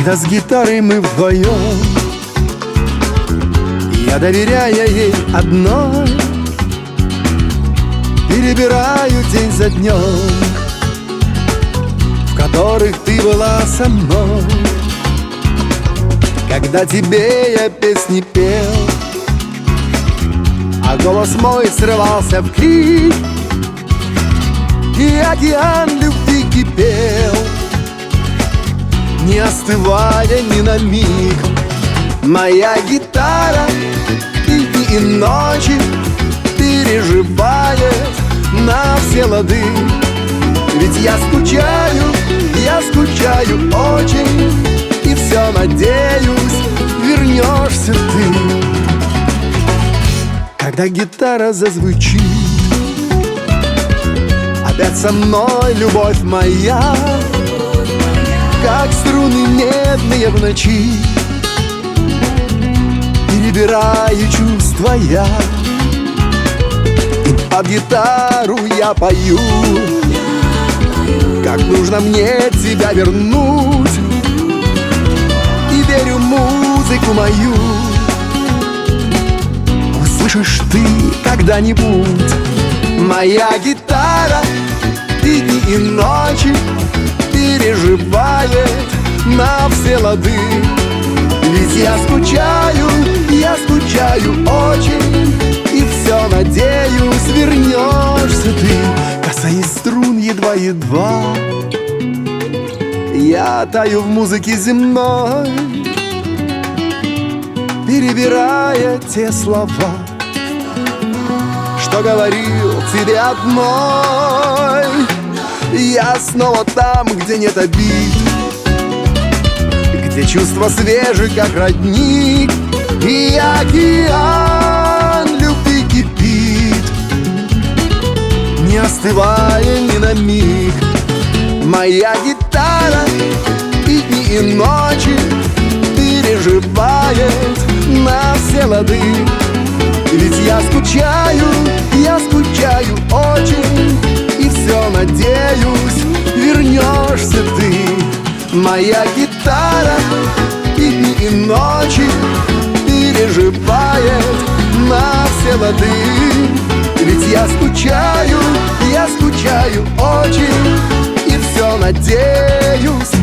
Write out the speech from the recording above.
Когда с гитарой мы вдвоем, я, доверяя ей одной, перебираю день за днем, в которых ты была со мной. Когда тебе я песни пел, а голос мой срывался в крик, и океан любви кипел, не остывая ни на миг. Моя гитара и дни, и ночи переживает на все лады. Ведь я скучаю очень, и все надеюсь, вернешься ты. Когда гитара зазвучит, опять со мной любовь моя, как струны медные в ночи, перебираю чувства я, и под гитару я пою, как нужно мне тебя вернуть, и верю в музыку мою. Услышишь ты когда-нибудь? Моя гитара и дни, и ночи переживает на все лады. Ведь я скучаю очень, и все надеюсь, вернешься ты. Касаясь струн едва-едва, я таю в музыке земной, перебирая те слова, что говорил тебе одной. Я снова там, где нет обид, где чувства свежи, как родник, и океан любви кипит, не остывая ни на миг. Моя гитара и дни, и ночи переживает на все лады. Ведь я скучаю очень, и все надеюсь, вернешься ты. Моя гитара и дни, и ночи переживает на все лады. Ведь я скучаю очень, и все надеюсь,